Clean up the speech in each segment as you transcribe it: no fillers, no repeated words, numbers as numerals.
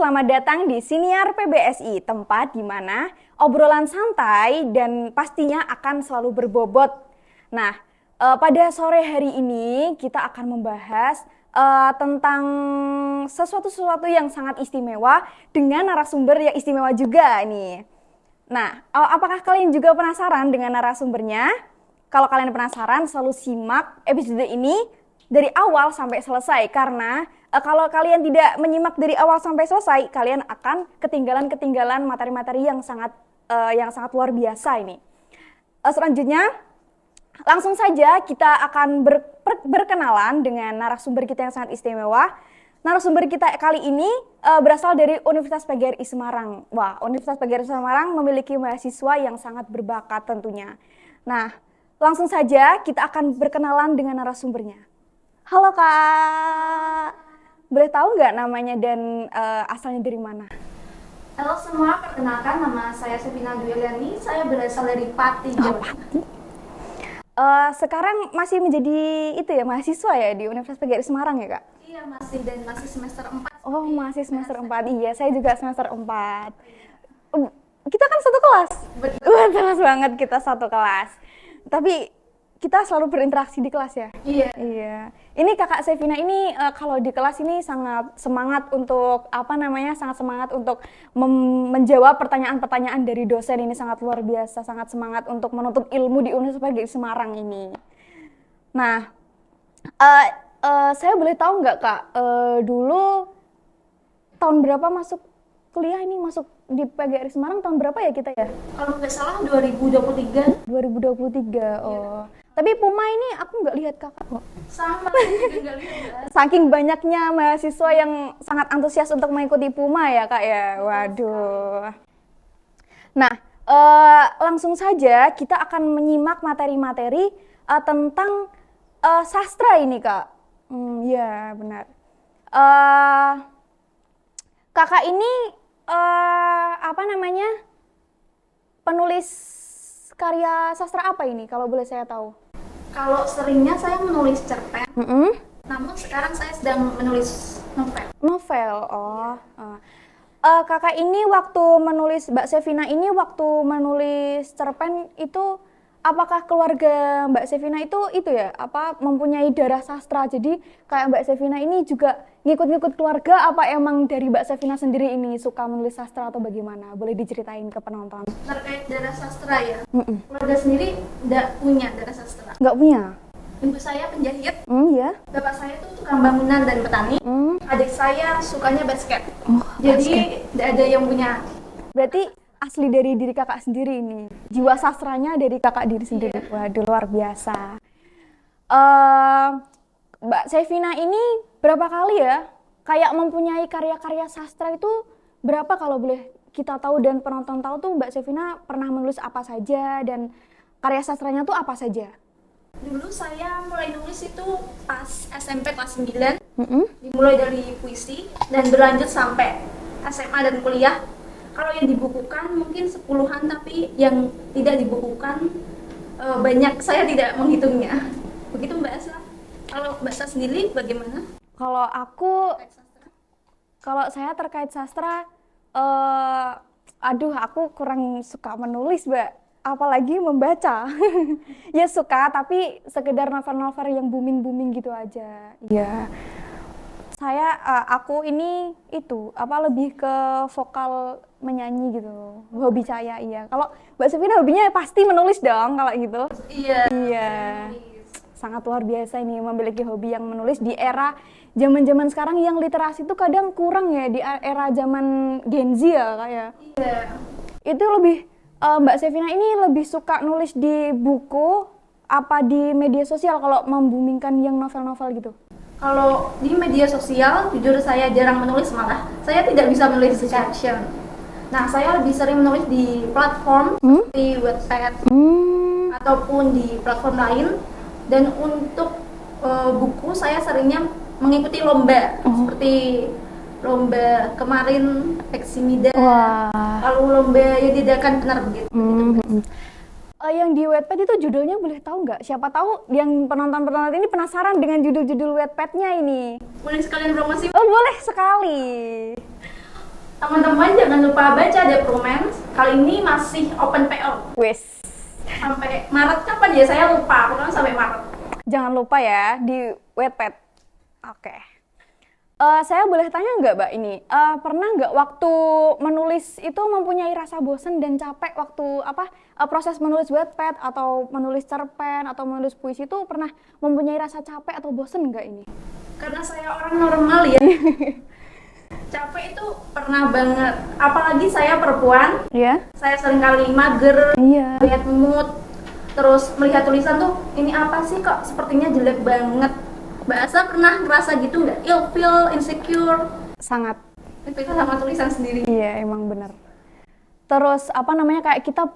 selamat datang di Siniar PBSI, tempat di mana obrolan santai dan pastinya akan selalu berbobot. Nah, pada sore hari ini kita akan membahas tentang sesuatu yang sangat istimewa dengan narasumber yang istimewa juga nih. Nah, apakah kalian juga penasaran dengan narasumbernya? Kalau kalian penasaran, selalu simak episode ini dari awal sampai selesai, karena kalau kalian tidak menyimak dari awal sampai selesai, kalian akan ketinggalan materi-materi yang sangat luar biasa ini. Selanjutnya, langsung saja kita akan berkenalan dengan narasumber kita yang sangat istimewa. Narasumber kita kali ini berasal dari Universitas PGRI Semarang. Wah, Universitas PGRI Semarang memiliki mahasiswa yang sangat berbakat tentunya. Nah, langsung saja kita akan berkenalan dengan narasumbernya. Halo Kak, boleh tahu nggak namanya dan asalnya dari mana? Halo semua, perkenalkan nama saya Sevina Dueliani, saya berasal dari Pati, Jawa Tengah. Sekarang masih menjadi mahasiswa ya di Universitas PGRI Semarang ya Kak? Iya, masih semester 4. Oh, masih semester 4, iya saya juga semester 4. Kita kan satu kelas? Betul banget, kita satu kelas. Tapi kita selalu berinteraksi di kelas ya? Iya. Ini kakak Sevina ini kalau di kelas ini sangat semangat untuk menjawab pertanyaan-pertanyaan dari dosen. Ini sangat luar biasa, sangat semangat untuk menuntut ilmu di Universitas PGRI Semarang ini. Nah, saya boleh tahu nggak Kak, dulu tahun berapa masuk kuliah ini, masuk di PGRI Semarang tahun berapa ya kita ya? Kalau nggak salah 2023. 2023, oh. Iya. Tapi Puma ini aku nggak lihat kakak kok. Sama, juga nggak lihat. Saking banyaknya mahasiswa yang sangat antusias untuk mengikuti Puma ya Kak ya. Waduh. Nah, langsung saja kita akan menyimak materi-materi tentang sastra ini Kak. Ya benar. Kakak ini penulis karya sastra apa ini kalau boleh saya tahu? Kalau seringnya saya menulis cerpen, namun sekarang saya sedang menulis novel. Novel, oh. Kakak ini Mbak Sevina ini waktu menulis cerpen itu, apakah keluarga Mbak Sevina itu mempunyai darah sastra? Jadi kayak Mbak Sevina ini juga ngikut-ngikut keluarga, apa emang dari Mbak Sevina sendiri ini suka menulis sastra atau bagaimana? Boleh diceritain ke penonton. Terkait darah sastra ya, keluarga sendiri nggak punya darah sastra. Nggak punya? Ibu saya penjahit, Ya. bapak saya tuh tukang bangunan dan petani, adik saya sukanya basket. Jadi nggak ada yang punya. Berarti asli dari diri kakak sendiri ini, jiwa sastranya dari kakak diri sendiri. Waduh, luar biasa. Mbak Sevina ini berapa kali ya kayak mempunyai karya-karya sastra itu, berapa kalau boleh kita tahu dan penonton tahu tuh Mbak Sevina pernah menulis apa saja dan karya sastranya tuh apa saja? Dulu saya mulai nulis itu pas SMP kelas 9, dimulai dari puisi dan berlanjut sampai SMA dan kuliah. Kalau yang dibukukan mungkin 10-an, tapi yang tidak dibukukan banyak, saya tidak menghitungnya. Begitu Mbak Asla. Kalau Mbak Asla sendiri bagaimana? Kalau saya terkait sastra, aku kurang suka menulis Mbak. Apalagi membaca. Ya suka, tapi sekedar novel-novel yang booming gitu aja. Iya. Aku ini lebih ke vokal menyanyi gitu, hobi saya. Iya. Kalau Mbak Sevina hobinya pasti menulis dong kalau gitu. Iya. Sangat luar biasa ini memiliki hobi yang menulis di era zaman sekarang yang literasi itu kadang kurang ya, di era zaman Gen Z ya Kak ya. Iya. Itu Mbak Sevina ini lebih suka nulis di buku apa di media sosial kalau membumingkan yang novel-novel gitu? Kalau di media sosial, jujur saya jarang menulis, malah saya tidak bisa menulis caption. Nah, saya lebih sering menulis di platform seperti Wattpad ataupun di platform lain. Dan untuk buku saya seringnya mengikuti lomba, seperti lomba kemarin Eksimida, lalu lomba yang diadakan penerbit. Yang di Wattpad itu judulnya boleh tahu nggak? Siapa tahu yang penonton ini penasaran dengan judul-judul Wattpad-nya ini. Boleh sekalian promosi? Oh, boleh sekali. Teman-teman jangan lupa baca The Bromance. Kali ini masih open PO. Wes. Sampai Maret kapan ya? Saya lupa. Pokoknya sampai Maret. Jangan lupa ya di Wattpad. Oke. Saya boleh tanya nggak, Mbak, ini? Pernah nggak waktu menulis itu mempunyai rasa bosan dan capek waktu proses menulis Wattpad atau menulis cerpen atau menulis puisi itu pernah mempunyai rasa capek atau bosan nggak ini? Karena saya orang normal ya. Capek itu pernah banget. Apalagi saya perempuan. Iya. Saya seringkali mager, Iya. lihat mood, terus melihat tulisan tuh ini apa sih kok sepertinya jelek banget. Bahasa pernah ngerasa gitu nggak? Feel insecure. Sangat. Itu sama tulisan sendiri. Iya, emang bener. Terus kayak kita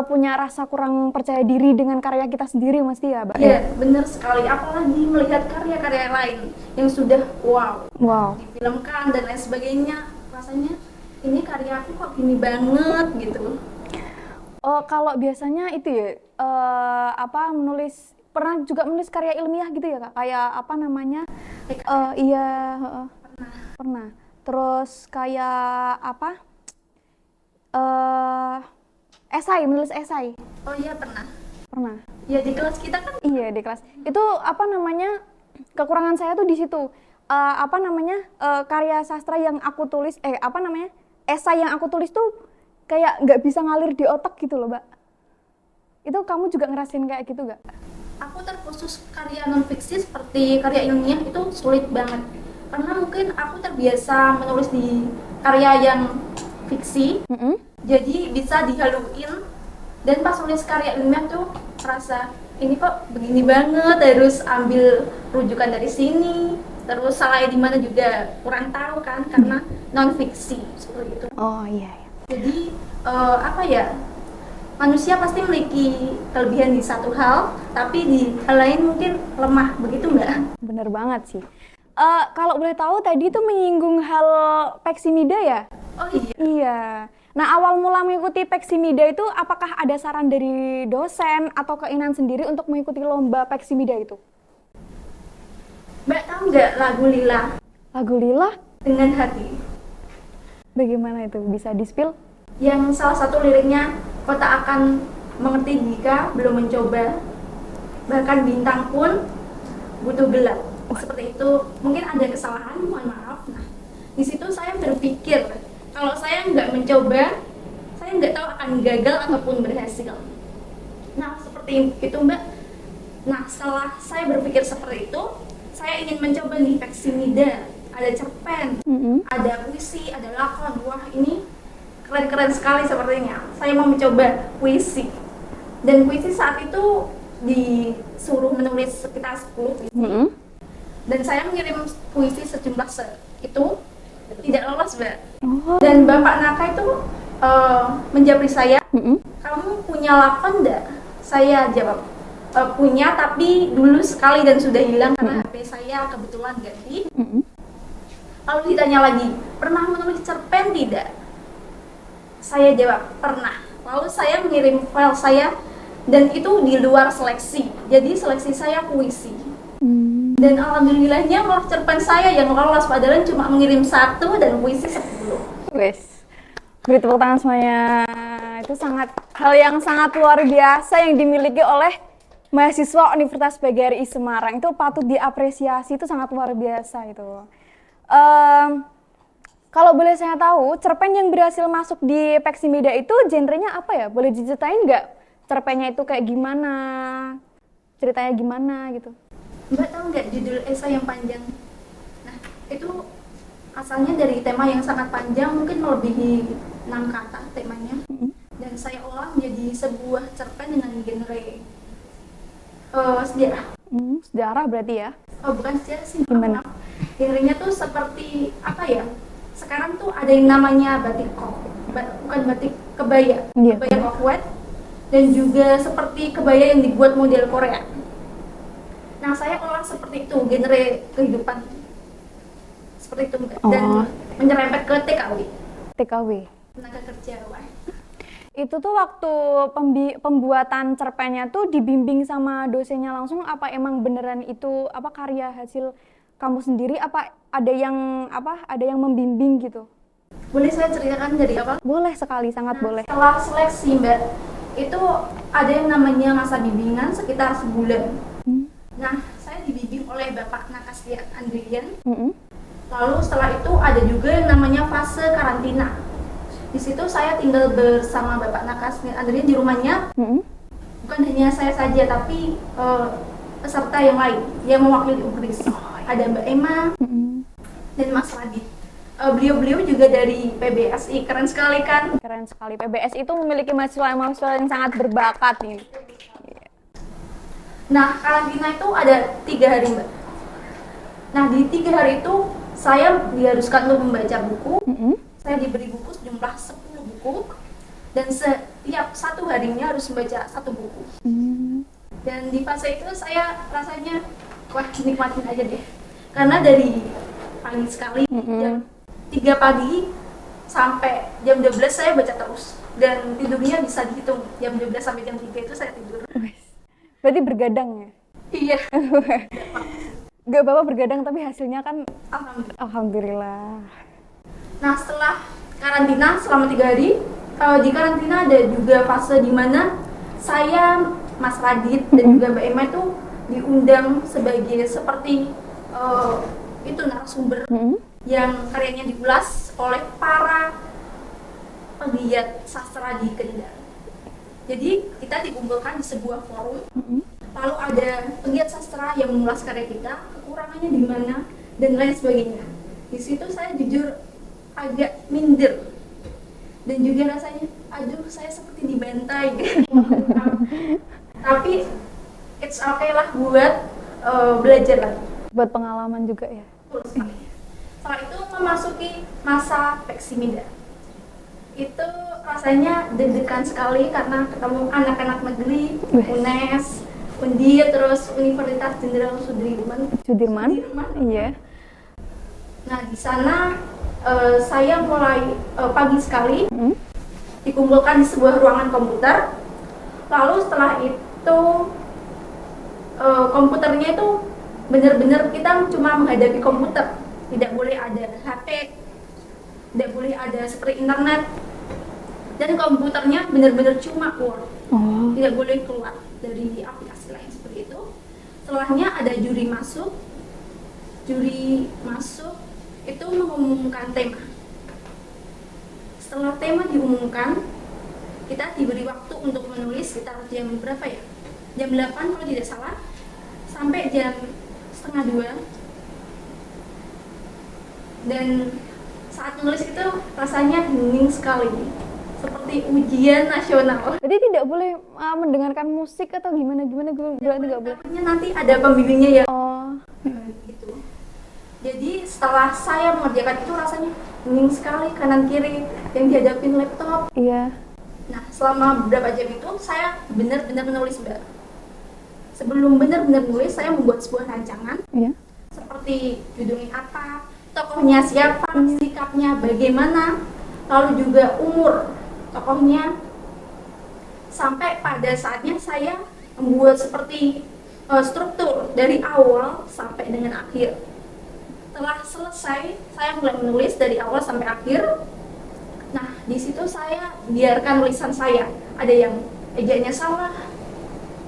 punya rasa kurang percaya diri dengan karya kita sendiri mesti ya, Mbak? Iya, bener sekali. Apalagi melihat karya-karya lain yang sudah Wow. difilmkan dan lain sebagainya. Rasanya ini karya aku kok gini banget gitu. Kalau biasanya itu ya, pernah juga menulis karya ilmiah gitu ya, Kak? Kayak iya, pernah. Terus kayak menulis esai. Oh iya pernah. Pernah. Ya di kelas kita kan. Iya, di kelas. Itu kekurangan saya tuh di situ. Karya sastra yang aku tulis, esai yang aku tulis tuh kayak nggak bisa ngalir di otak gitu loh, Mbak. Itu kamu juga ngerasain kayak gitu nggak? Aku terkhusus karya non-fiksi seperti karya ilmiah itu sulit banget. Karena mungkin aku terbiasa menulis di karya yang fiksi, jadi bisa dihaluin. Dan pas nulis karya ilmiah tuh rasa ini kok begini banget, harus ambil rujukan dari sini, terus salahnya di mana juga kurang tahu kan, karena non-fiksi seperti itu. Oh iya. Jadi manusia pasti memiliki kelebihan di satu hal, tapi di hal lain mungkin lemah, begitu nggak? Bener banget sih. Kalau boleh tahu tadi itu menyinggung hal Peksimida ya? Oh iya. Iya. Nah, awal mula mengikuti Peksimida itu apakah ada saran dari dosen atau keinginan sendiri untuk mengikuti lomba Peksimida itu? Mbak tahu nggak lagu Lila? Lagu Lila? Dengan hati. Bagaimana itu? Bisa di-spill? Yang salah satu liriknya, kau tak akan mengerti jika belum mencoba, bahkan bintang pun butuh gelap. Seperti itu. Mungkin ada kesalahan, mohon maaf. Nah, di situ saya berpikir, kalau saya nggak mencoba, saya nggak tahu akan gagal ataupun berhasil. Nah, seperti itu Mbak. Nah, setelah saya berpikir seperti itu, saya ingin mencoba nih Peksimida. Ada cerpen, ada puisi, ada lakon. Wah, ini keren-keren sekali sepertinya. Saya mau mencoba puisi. Dan puisi saat itu disuruh menulis sekitar 10 puisi. Dan saya mengirim puisi sejumlah itu tidak lolos, Mbak. Dan Bapak Naka itu menjawab saya, kamu punya lakon enggak? Saya jawab, punya tapi dulu sekali dan sudah hilang karena HP saya kebetulan ganti. Lalu ditanya lagi, pernah menulis cerpen tidak? Saya jawab, pernah. Lalu saya mengirim file saya dan itu di luar seleksi. Jadi seleksi saya puisi. Dan alhamdulillahnya malah cerpen saya yang lolos, padahal cuma mengirim 1 dan puisi 10. Wes, beri tepuk tangan semuanya. Itu hal yang sangat luar biasa yang dimiliki oleh mahasiswa Universitas PGRI Semarang. Itu patut diapresiasi, itu sangat luar biasa itu. Kalau boleh saya tahu, cerpen yang berhasil masuk di Peksimida itu genrenya apa ya? Boleh diceritain nggak? Cerpennya itu kayak gimana? Ceritanya gimana gitu? Mbak tahu nggak judul esai yang panjang? Nah, itu asalnya dari tema yang sangat panjang, mungkin melebihi 6 kata temanya. Dan saya olah menjadi sebuah cerpen dengan genre sejarah. Sejarah berarti ya? Oh, bukan sejarah sih. Gimana? Genrenya tuh seperti apa ya? Sekarang tuh ada yang namanya batik bukan batik kebaya, kebaya kokwet, dan juga seperti kebaya yang dibuat model Korea. Nah, saya olah seperti itu, genre kehidupan seperti itu, dan menyerempet ke TKW. Tenaga kerja. Itu tuh waktu pembuatan cerpennya tuh dibimbing sama dosennya langsung, apa emang beneran itu karya hasil kamu sendiri, apa ada yang membimbing gitu? Boleh saya ceritakan dari awal? Boleh sekali, sangat boleh. Setelah seleksi Mbak, itu ada yang namanya masa bimbingan sekitar sebulan. Nah, saya dibimbing oleh Bapak Nakaslian Andrian. Lalu setelah itu ada juga yang namanya fase karantina. Di situ saya tinggal bersama Bapak Nakaslian Andrian di rumahnya. Bukan hanya saya saja, tapi peserta yang lain yang mewakili UGRIS. Ada Mbak Emma dan Mas Radit. Beliau-beliau juga dari PBSI, keren sekali kan? Keren sekali. PBSI itu memiliki mahasiswa yang sangat berbakat nih. Nah, karantina itu ada 3 hari Mbak. Nah, di 3 hari itu saya diharuskan untuk membaca buku. Saya diberi buku sejumlah 10 buku. Dan setiap 1 harinya harus membaca 1 buku. Dan di fase itu saya rasanya, wah nikmatin aja deh. Karena dari pagi sekali, jam 3 pagi sampai jam 12 saya baca terus. Dan tidurnya bisa dihitung, jam 12 sampai jam 3 itu saya tidur. Berarti bergadang ya? Iya. Gak Bapak bergadang tapi hasilnya kan Alhamdulillah. alhamdulillah. Nah, setelah karantina selama 3 hari, di karantina ada juga fase di mana saya, Mas Radit, dan juga Mbak Emma itu diundang sebagai seperti itu narasumber yang karyanya diulas oleh para pegiat sastra di Kendal. Jadi kita dikumpulkan di sebuah forum, lalu ada pegiat sastra yang mengulas karya kita, kekurangannya di mana, dan lain sebagainya. Di situ saya jujur agak minder dan juga rasanya, aduh saya seperti dibantai. Tapi it's okay lah buat belajar lagi. Buat pengalaman juga ya. Setelah itu memasuki masa Peksimida. Itu rasanya deg-degan sekali karena ketemu anak-anak negeri, UNES, Undip, terus Universitas Jenderal Sudirman. Iya. Nah, di sana saya mulai pagi sekali dikumpulkan di sebuah ruangan komputer. Lalu setelah itu komputernya itu benar-benar kita cuma menghadapi komputer, tidak boleh ada HP, tidak boleh ada seperti internet, dan komputernya benar-benar cuma Word, tidak boleh keluar dari aplikasi lain seperti itu. Setelahnya ada juri masuk itu mengumumkan tema. Setelah tema diumumkan, kita diberi waktu untuk menulis sekitar jam berapa ya? Jam 8 kalau tidak salah, sampai jam 1:30. Dan saat menulis itu rasanya hening sekali, seperti ujian nasional. Jadi tidak boleh mendengarkan musik atau gimana berarti nggak boleh. Nanti ada pembimbingnya ya. Gitu. Jadi setelah saya mengerjakan itu rasanya hening sekali, kanan kiri yang dihadapin laptop. Iya. Nah, selama beberapa jam itu saya benar-benar menulis Mbak. Sebelum benar-benar menulis, saya membuat sebuah rancangan. Iya. Seperti judulnya apa, tokohnya siapa, sikapnya bagaimana, lalu juga umur tokohnya. Sampai pada saatnya saya membuat seperti struktur dari awal sampai dengan akhir. Setelah selesai, saya mulai menulis dari awal sampai akhir. Nah, di situ saya biarkan tulisan saya. Ada yang ejaannya salah,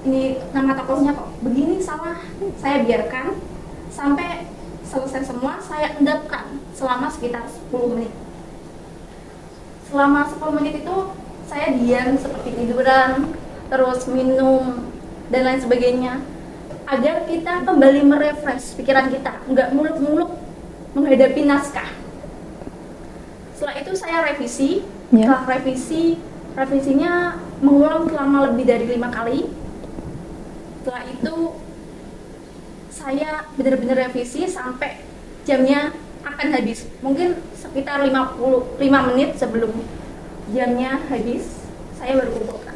ini nama tokohnya kok begini salah, saya biarkan sampai selesai semua. Saya endapkan selama sekitar 10 menit. Selama 10 menit itu saya diam seperti tiduran, terus minum dan lain sebagainya, agar kita kembali merefresh pikiran kita, nggak muluk-muluk menghadapi naskah. Setelah itu saya revisi. Setelah revisinya mengulang selama lebih dari 5 kali. Setelah itu saya benar-benar revisi sampai jamnya akan habis. Mungkin sekitar 55 menit sebelum jamnya habis, saya baru kumpulkan.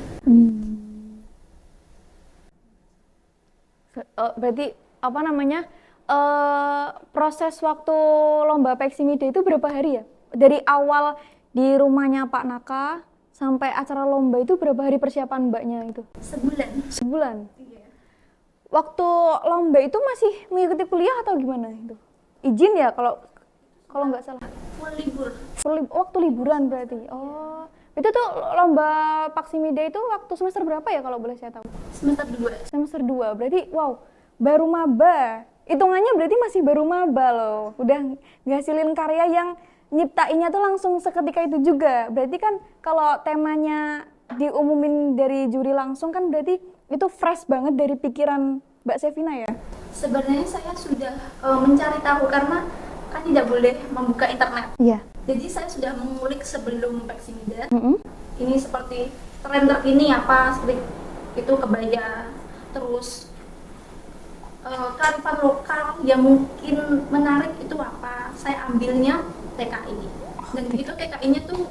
Berarti apa namanya? Proses waktu lomba Peksimida itu berapa hari ya? Dari awal di rumahnya Pak Naka sampai acara lomba itu berapa hari persiapan Mbaknya itu? Sebulan? Iya. Waktu lomba itu masih mengikuti kuliah atau gimana itu? Izin ya kalau nggak salah? Full waktu liburan berarti. Oh, itu tuh lomba Paksimida itu waktu semester berapa ya kalau boleh saya tahu? Semester 2. Semester 2. Berarti wow, baru maba. Hitungannya berarti masih baru maba loh. Udah ngasilin karya yang nyiptainnya tuh langsung seketika itu juga. Berarti kan kalau temanya diumumin dari juri langsung kan berarti itu fresh banget dari pikiran Mbak Sevina ya? Sebenarnya saya sudah mencari tahu karena kan tidak boleh membuka internet. Iya. Jadi saya sudah mengulik sebelum Paksimida. Ini seperti tren terkini apa, seperti itu kebaya, terus kearifan lokal yang mungkin menarik itu apa. Saya ambilnya TKI. Dan itu TKI-nya tuh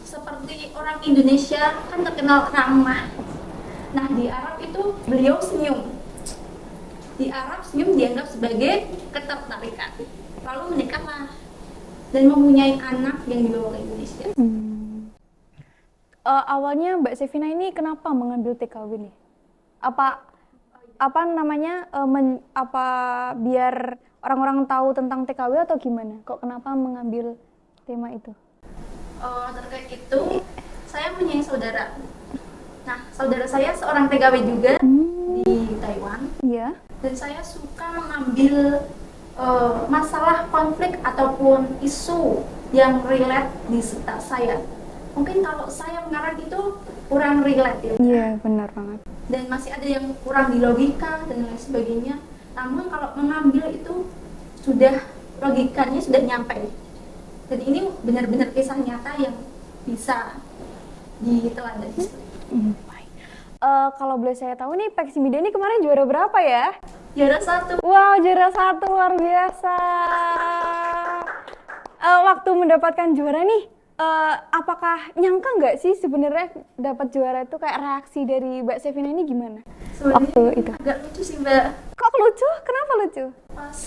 seperti orang Indonesia kan terkenal ramah. Nah di Arab itu beliau senyum. Di Arab senyum dianggap sebagai ketertarikan. Lalu menikahlah dan mempunyai anak yang dibawa ke Indonesia. Awalnya Mbak Sevina ini kenapa mengambil TKW nih? Apa namanya apa biar orang-orang tahu tentang TKW atau gimana? Kok kenapa mengambil tema itu? Terkait itu saya punya saudara. Nah, saudara saya seorang TKW juga di Taiwan. Iya. Dan saya suka mengambil masalah konflik ataupun isu yang relate di sekitar saya. Mungkin kalau saya mengarang itu kurang relate ya. Iya, benar banget. Dan masih ada yang kurang di logika dan lain sebagainya. Namun kalau mengambil itu sudah logikanya sudah nyampe. Dan ini benar-benar kisah nyata yang bisa diteladani. Kalau boleh saya tahu nih, Paksimida ini kemarin juara berapa ya? Juara 1. Wow, juara 1, luar biasa. Waktu mendapatkan juara nih, apakah nyangka nggak sih sebenarnya dapat juara itu, kayak reaksi dari Mbak Sevina ini gimana? Waktu itu agak lucu sih Mbak. Kok lucu? Kenapa lucu? Pas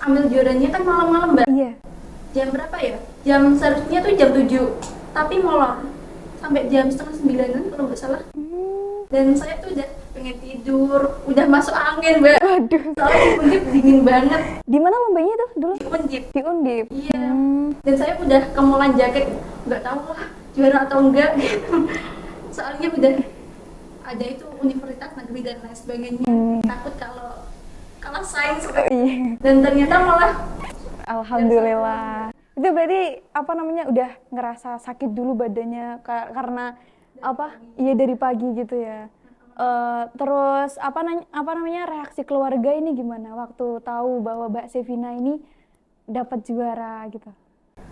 ambil juaranya kan malam-malam Mbak. Iya. Jam berapa ya? Jam seharusnya tuh jam 7, tapi molor sampai jam setengah 9-an kalau nggak salah. Dan saya tuh udah pengen tidur, udah masuk angin Mbak. Aduh. Soalnya di Undip dingin banget. Di mana lombanya tuh dulu? Di Undip. Di Undip. Iya. Dan saya udah kemulan jaket, nggak tahu lah juara atau enggak gitu. Soalnya udah ada itu universitas negeri dan lain sebagainya. Takut kalau kalah sains. Dan ternyata malah alhamdulillah. Itu berarti apa namanya udah ngerasa sakit dulu badannya karena apa? Iya dari pagi gitu ya. Terus apa namanya reaksi keluarga ini gimana waktu tahu bahwa Mbak Sevina ini dapat juara gitu?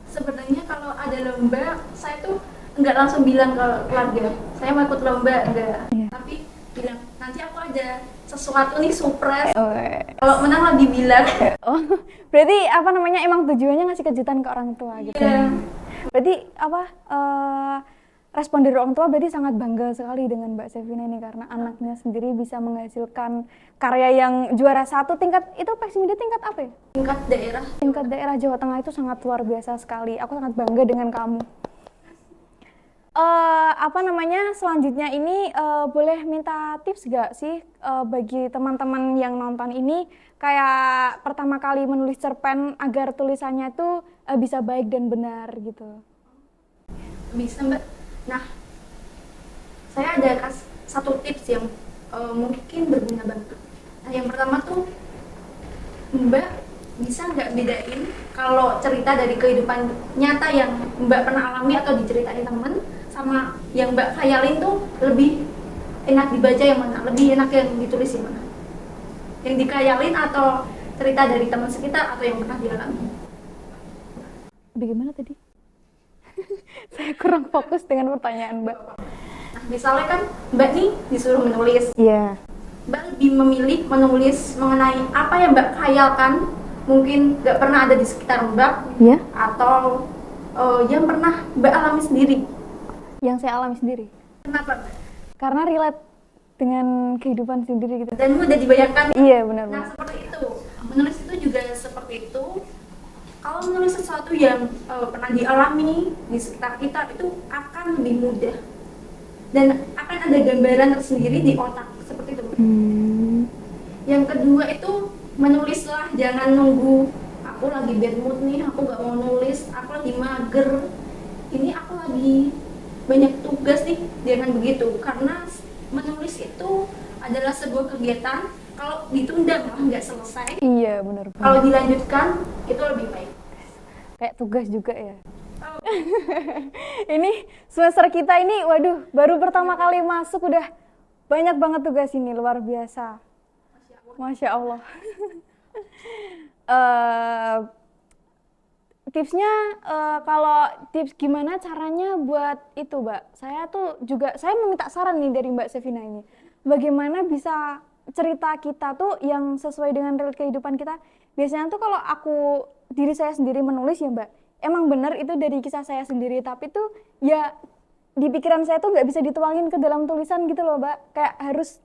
Sebenarnya kalau ada lomba, saya tuh nggak langsung bilang ke keluarga, saya mau ikut lomba, enggak. Yeah. Tapi bilang, nanti aku ada sesuatu nih surprise. Kalau menang lebih bilang. Oh, berarti apa namanya emang tujuannya ngasih kejutan ke orang tua gitu? Yeah. Berarti apa? Respon dari orang tua berarti sangat bangga sekali dengan Mbak Sevina ini karena anaknya sendiri bisa menghasilkan karya yang juara 1 tingkat itu Paksimida tingkat apa ya? Tingkat daerah. Tingkat daerah Jawa Tengah itu sangat luar biasa sekali. Aku sangat bangga dengan kamu. Apa namanya selanjutnya ini boleh minta tips gak sih bagi teman-teman yang nonton ini kayak pertama kali menulis cerpen agar tulisannya itu bisa baik dan benar gitu? Bisa Mbak. Nah, saya ada satu tips yang mungkin berguna banget. Nah, yang pertama tuh, Mbak bisa nggak bedain kalau cerita dari kehidupan nyata yang Mbak pernah alami atau diceritain temen, sama yang Mbak khayalin tuh lebih enak dibaca yang mana, lebih enak yang ditulis yang mana? Yang dikhayalin atau cerita dari teman sekitar atau yang pernah dialami? Bagaimana tadi? Saya kurang fokus dengan pertanyaan Mbak. Nah, misalnya kan Mbak nih disuruh menulis. Iya. Mbak lebih memilih menulis mengenai apa yang Mbak khayalkan, mungkin nggak pernah ada di sekitar Mbak, Iya. Atau yang pernah Mbak alami sendiri. Yang saya alami sendiri. Kenapa Mbak? Karena relate dengan kehidupan sendiri gitu. Dan mudah dibayangkan. Iya benar. Nah seperti itu. Menulis itu juga seperti itu. Kalau menulis sesuatu yang pernah dialami di sekitar kita itu akan lebih mudah dan akan ada gambaran tersendiri di otak seperti itu. Yang kedua itu menulislah, jangan nunggu aku lagi bad mood nih, aku nggak mau nulis, aku lagi mager, ini aku lagi banyak tugas nih. Jangan begitu, karena menulis itu adalah sebuah kegiatan, kalau ditunda malah nggak selesai. Iya, benar. Kalau dilanjutkan itu lebih baik. Kayak tugas juga ya. Ini semester kita ini, waduh, baru pertama kali masuk udah banyak banget tugas ini, luar biasa. Masya Allah. Tipsnya, kalau tips gimana caranya buat itu, Mbak? Saya meminta saran nih dari Mbak Sevina ini. Bagaimana bisa cerita kita tuh yang sesuai dengan real kehidupan kita. Biasanya tuh kalau diri saya sendiri menulis ya, Mbak, emang benar itu dari kisah saya sendiri, tapi tuh ya di pikiran saya tuh nggak bisa dituangin ke dalam tulisan gitu loh, Mbak. Kayak harus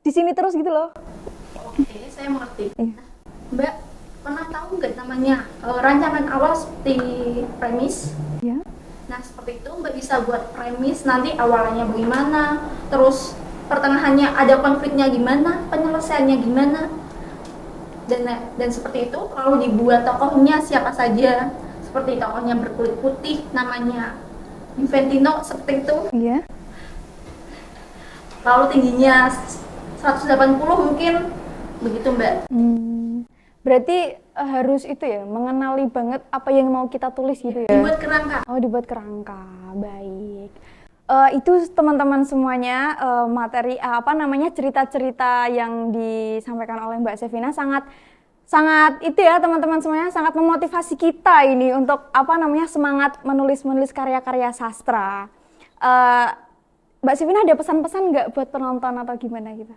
di sini terus gitu loh. Oke, saya mengerti. Mbak, pernah tahu nggak namanya rancangan awal seperti premis? Ya. Nah, seperti itu Mbak bisa buat premis, nanti awalnya bagaimana, terus pertengahannya ada konfliknya gimana, penyelesaiannya gimana, dan seperti itu. Lalu dibuat tokohnya siapa saja, seperti tokohnya berkulit putih, namanya Juventino, seperti itu. Iya. Lalu tingginya 180 mungkin, begitu Mbak. Berarti harus itu ya, mengenali banget apa yang mau kita tulis gitu ya. Dibuat kerangka. Oh, dibuat kerangka. Baik. Itu teman-teman semuanya, materi cerita-cerita yang disampaikan oleh Mbak Sevina sangat itu ya teman-teman semuanya, sangat memotivasi kita ini untuk semangat menulis karya-karya sastra. Mbak Sevina ada pesan-pesan nggak buat penonton atau gimana gitu?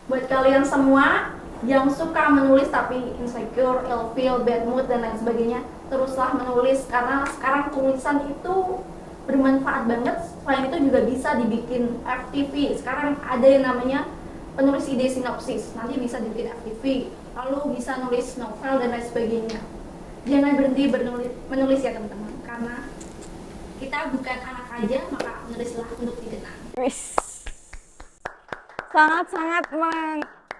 Buat kalian semua yang suka menulis tapi insecure, ill feel, bad mood dan lain sebagainya, teruslah menulis karena sekarang tulisan itu bermanfaat banget. Selain itu juga bisa dibikin FTV. Sekarang ada yang namanya penulis ide sinopsis, nanti bisa dibikin FTV, lalu bisa nulis novel dan lain sebagainya. Jangan berhenti menulis ya teman-teman, karena kita bukan anak aja, maka menulislah untuk dikenang. Sangat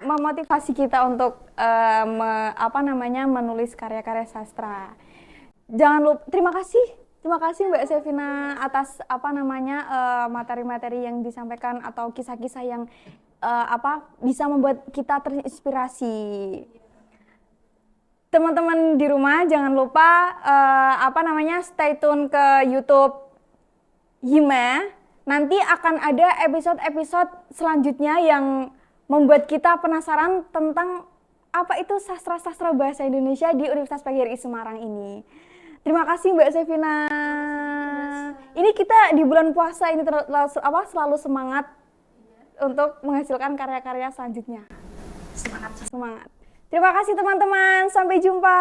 memotivasi kita untuk menulis karya-karya sastra. Jangan lupa, terima kasih Mbak Sevina atas materi-materi yang disampaikan atau kisah-kisah yang bisa membuat kita terinspirasi. Teman-teman di rumah jangan lupa stay tune ke YouTube Hima. Nanti akan ada episode-episode selanjutnya yang membuat kita penasaran tentang apa itu sastra-sastra bahasa Indonesia di Universitas PGRI Semarang ini. Terima kasih Mbak Sevina. Ini kita di bulan puasa ini selalu semangat untuk menghasilkan karya-karya selanjutnya. Semangat. Terima kasih teman-teman. Sampai jumpa.